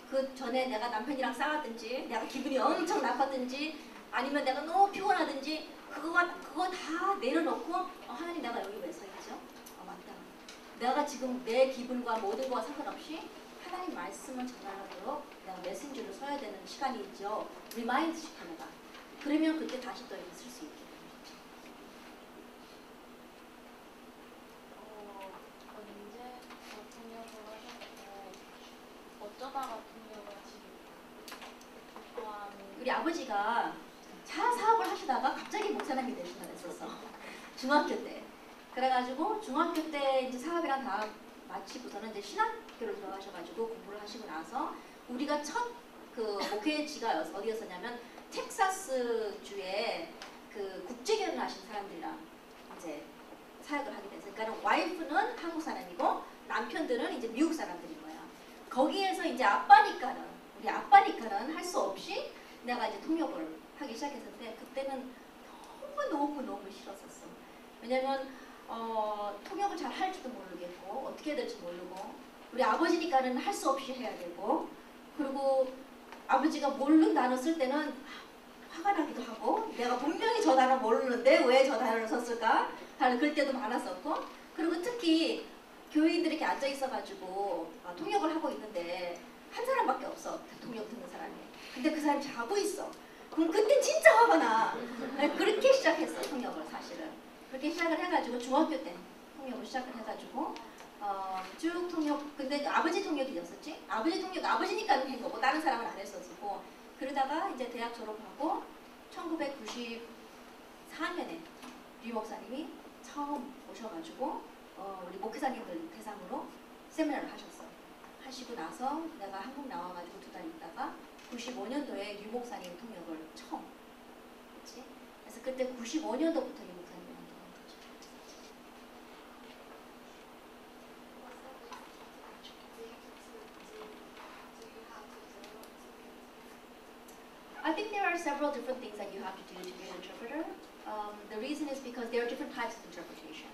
그 전에 내가 남편이랑 싸웠든지 내가 기분이 엄청 나빴든지 아니면 내가 너무 피곤하든지 그거 다 내려놓고 하나님 내가 여기 왜 서 있죠? 맞다. 내가 지금 내 기분과 모든 거와 상관없이 하나님 말씀을 전달하도록 내가 메신저로 서야 되는 시간이 있죠. 리마인드 시켜 내가. 그러면 그때 다시 또 쓸 수 있게 되는 거죠. 언제 통역을 하셨고 어쩌다가 통역을 하시게 우리 아버지가 차 사업을 하시다가 갑자기 목사님이 되신다 그랬었어. 중학교 때. 그래가지고 중학교 때 이제 사업이랑 다 마치고서는 이제 신학교를 들어가셔가지고 공부를 하시고 나서 우리가 첫 그 목회지가 어디였었냐면 텍사스 주에 그 국제 결혼을 하신 사람들이랑 이제 사역을 하게 됐어요. 그러니까 와이프는 한국 사람이고 남편들은 이제 미국 사람들인 거야. 거기에서 이제 우리 아빠니까는 할 수 없이 내가 이제 통역을 하기 시작했는데 그때는 너무 싫었었어. 왜냐면 통역을 잘 할지도 모르겠고 어떻게 해야 될지 모르고 우리 아버지니까는 할 수 없이 해야 되고 그리고 아버지가 모른다는 쓸 때는 화가 나기도 하고 내가 분명히 저 단어 모르는데 왜 저 단어를 썼을까? 그럴 때도 많았었고 그리고 특히 교인들이 이렇게 앉아 있어가지고 통역을 하고 있는데 한 사람밖에 없어. 통역 듣는 사람이. 근데 그 사람이 자고 있어. 그럼 그때 진짜 화가 나. 그렇게 시작했어 통역을 사실은. 그렇게 시작을 해가지고 중학교 때 통역을 시작을 해가지고 쭉 통역. 근데 아버지 통역이었었지. 아버지 통역 아버지니까 한 거고 다른 사람은 안 했었고 그러다가 이제 대학 졸업하고 1994년에 류 목사님이 처음 오셔가지고 우리 목회자님들 대상으로 세미나를 하셨어요. 하시고 나서 내가 한국 나와가지고 2달 있다가 95년도에 류 목사님 통역을 처음 했지. 그래서 그때 95년도부터 류 목사님이랑 통역을 I think there are several different things that you have to do to be an interpreter. The reason is because there are different types of interpretation.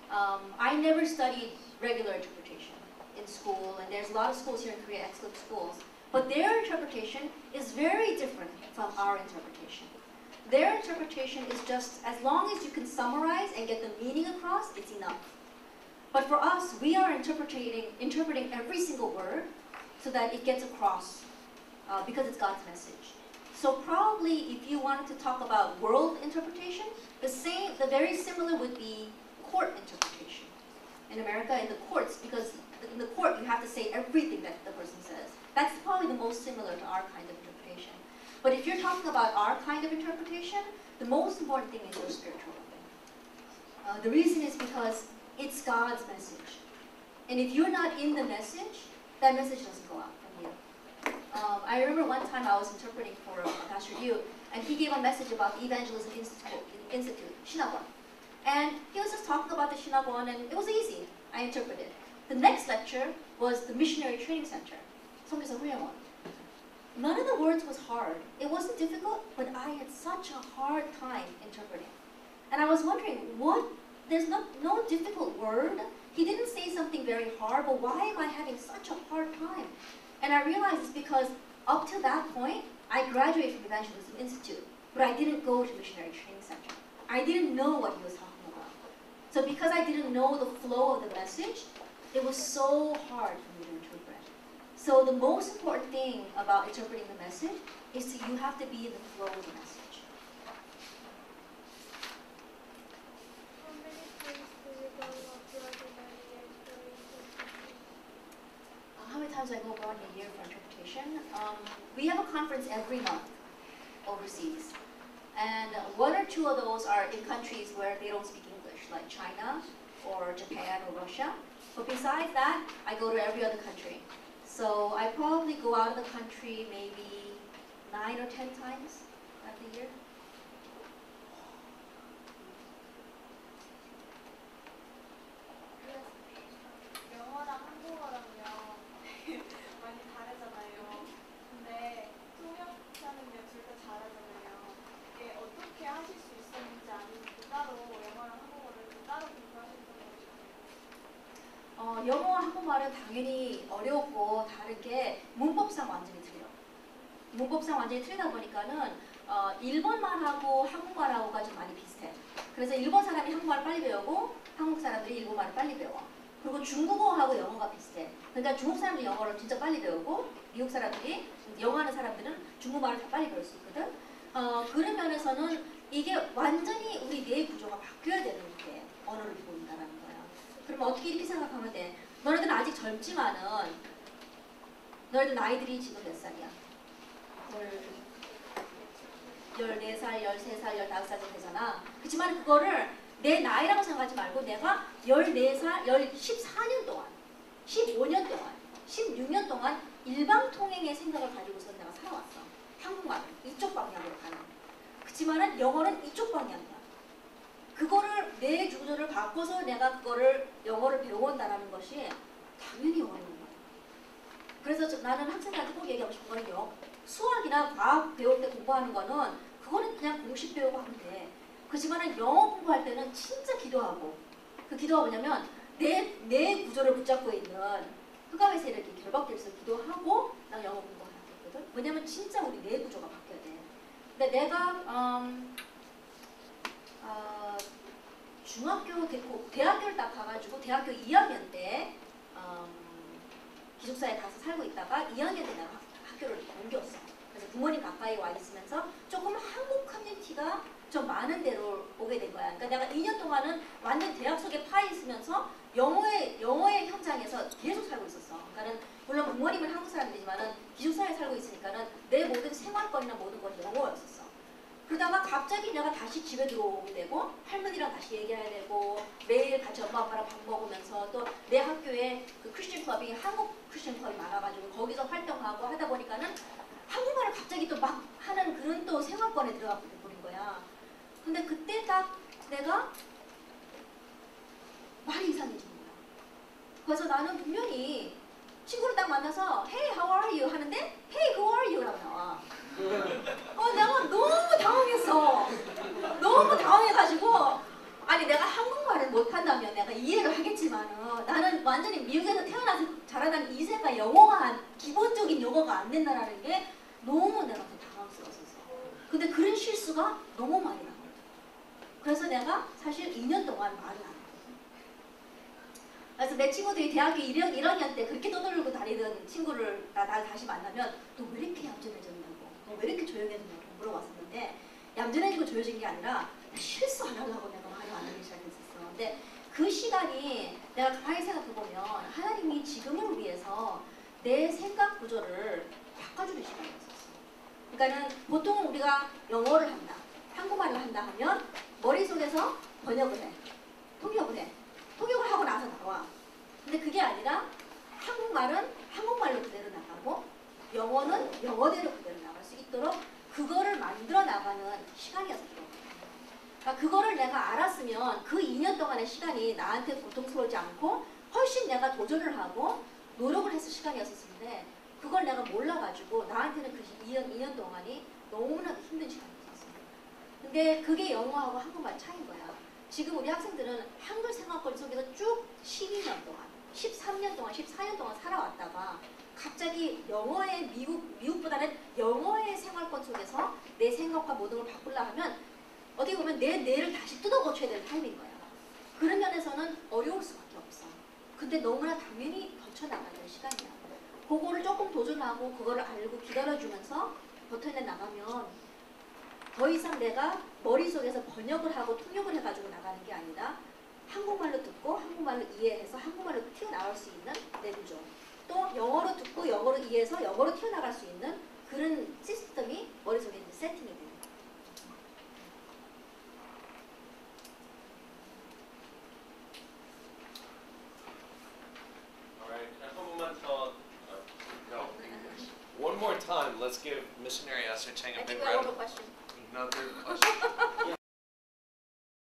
I never studied regular interpretation. in school, and there's a lot of schools here in Korea, excellent schools, but their interpretation is very different from our interpretation. Their interpretation is just, as long as you can summarize and get the meaning across, it's enough. But for us, we are interpreting every single word so that it gets across, because it's God's message. So probably if you wanted to talk about world interpretation, the very similar would be court interpretation. In America, in the courts, because in the court you have to say everything that the person says. That's probably the most similar to our kind of interpretation. But if you're talking about our kind of interpretation, the most important thing is your spiritual weapon. The reason is because it's God's message. And if you're not in the message, that message doesn't go out from you. I remember one time I was interpreting for Pastor Yu, and he gave a message about the Evangelism Institute, 신학원. And he was just talking about the 신학원, and it was easy. I interpreted. The next lecture was the Missionary Training Center, 선교사 훈련원. None of the words was hard. It wasn't difficult, but I had such a hard time interpreting. And I was wondering, there's no difficult word. He didn't say something very hard, but why am I having such a hard time? And I realized it's because up to that point, I graduated from Evangelism Institute, but I didn't go to Missionary Training Center. I didn't know what he was talking about. So because I didn't know the flow of the message, it was so hard for me to interpret. So the most important thing about interpreting the message is you have to be in the flow of the message. How many times do you go abroad in a year for interpretation? How many times do I go abroad in a year for interpretation? We have a conference every month overseas. And one or two of those are in countries where they don't speak English, like China or Japan or Russia. But besides that, I go to every other country. So I probably go out of the country maybe 9 or 10 times out of the year. 영어랑 한국어랑요 많이 다르잖아요. 근데 통역사는요 둘 다 잘하잖아요. 이게 어떻게 하실 수 있었는지 아니면 따로 영어랑 한국어를 따로 공부하셨던 건지. 영어와 한국말은 당연히 어렵고 다르게 문법상 완전히 틀려. 문법상 완전히 틀리다 보니까는 일본말하고 한국말하고가 좀 많이 비슷해. 그래서 일본 사람이 한국말을 빨리 배우고 한국 사람들이 일본말을 빨리 배워. 그리고 중국어하고 영어가 비슷해. 그러니까 중국 사람들이 영어를 진짜 빨리 배우고 미국 사람들이 영어하는 사람들은 중국말을 더 빨리 배울 수 있거든. 그런 면에서는 이게 완전히 우리 뇌 구조가 바뀌어야 되는 게 언어를 배운다라는 거야. 그럼 어떻게 이렇게 생각하면 돼? 너네들은 아직 젊지만은 너희들 나이들이 지금 몇 살이야? 14살, 13살, 15살 정도 되잖아. 그렇지만 그거를 내 나이라고 생각하지 말고 내가 14살, 14년 동안, 15년 동안, 16년 동안 일방통행의 생각을 가지고서 내가 살아왔어. 한국말은 이쪽 방향으로 가는. 그렇지만은 영어는 이쪽 방향이야. 그거를 내 구조를 바꿔서 내가 그거를 영어를 배워온다는 것이 당연히 어려운 거야. 그래서 나는 학생들한테 꼭 얘기하고 싶은 거는 수학이나 과학 배울 때 공부하는 거는 그거는 그냥 공식 배우고 하면 돼. 그렇지만은 영어 공부할 때는 진짜 기도하고, 그 기도가 뭐냐면 내 구조를 붙잡고 있는 흑암의 세력이 결박돼서 기도하고 난 영어 공부하는 거거든. 왜냐면 진짜 우리 내 구조가 바뀌어야 돼. 근데 내가 대학교를 딱 가가지고 대학교 2학년 때 기숙사에 가서 살고 있다가 2학년 때 내가 학교를 옮겼어. 그래서 부모님 가까이 와 있으면서 조금 한국 커뮤니티가 좀 많은 데로 오게 된 거야. 그러니까 내가 2년 동안은 완전 대학 속에 파 있으면서 영어의 현장에서 계속 살고 있었어. 그러니까는 물론 부모님은 한국 사람들이지만은 기숙사에 살고 있으니까는 내 모든 생활권이나 모든 건 영어였었어. 그러다가 갑자기 내가 다시 집에 들어오게 되고 할머니랑 다시 얘기해야 되고 매일 같이 엄마 아빠랑 밥 먹으면서 또 내 학교에 그 크리스천 클럽이 한국 크리스천 클럽이 많아가지고 거기서 활동하고 하다 보니까는 한국말을 갑자기 또 막 하는 그런 또 생활권에 들어가게 돼버린 거야. 근데 그때 딱 내가 말이 이상해진 거야. 그래서 나는 분명히 친구를 딱 만나서 Hey, how are you? 하는데 Hey, who are you? 라고 나와. 내가 너무 당황했어. 너무 당황해가지고 아니 내가 한국말을 한국말을 못한다면 내가 이해를 하겠지만은 나는 완전히 미국에서 태어나서 자라난 이세가 영어가 기본적인 영어가 안 된다라는 게 너무 내가 더 당황스러웠었어. 근데 그런 실수가 너무 많이 나거든. 그래서 내가 사실 2년 동안 말을 안 했거든. 그래서 내 친구들이 대학교 1학년 때 그렇게 떠들고 다니던 친구를 나를 다시 만나면 너 왜 이렇게 얌전해졌냐고, 너 왜 이렇게 조용해졌냐고 물어봤었는데, 얌전해지고 조용해진 게 아니라 실수 안 하려고 내가 말을 안 하기 시작했었어. 근데 그 시간이 내가 가만히 생각해보면 하나님이 지금을 위해서 내 생각 구조를 바꿔주는 시간이었었어. 그러니까는 보통 우리가 영어를 한다, 한국말을 한다 하면 머릿속에서 번역을 해, 통역을 해. 통역을 하고 나서 나와. 근데 그게 아니라 한국말은 한국말로 그대로 나가고 영어는 영어대로 그대로 나갈 수 있도록 그거를 만들어 나가는 시간이었어. 그러니까 그거를 내가 알았으면 그 2년 동안의 시간이 나한테 고통스러우지 않고 훨씬 내가 도전을 하고 노력을 했을 시간이었었는데, 그걸 내가 몰라가지고 나한테는 그 2년 동안이 너무나도 힘든 시간이었어. 근데 그게 영어하고 한국말 차이인 거야. 지금 우리 학생들은 한글 생활권 속에서 쭉 12년 동안, 13년 동안, 14년 동안 살아왔다가 갑자기 영어의 미국보다는 영어의 생활권 속에서 내 생각과 모든 걸 바꾸려 하면 어떻게 보면 내 뇌를 다시 뜯어 고쳐야 될 타임인 거야. 그런 면에서는 어려울 수밖에 없어. 근데 너무나 당연히 거쳐나가야 될 시간이야. 그거를 조금 도전하고 그거를 알고 기다려주면서 버텨내 나가면 더 이상 내가 머릿속에서 번역을 하고 통역을 해가지고 나가는 게 아니라 한국말로 듣고 한국말로 이해해서 한국말로 튀어나갈 수 있는 내 구조, 또 영어로 듣고 영어로 이해해서 영어로 튀어나갈 수 있는 그런 시스템이 머릿속에 이제 세팅이 되는 거예요. Alright, 한 번만 더. No. One more time, let's give missionary Esther Chang I a big think we have round. one more question. Another question.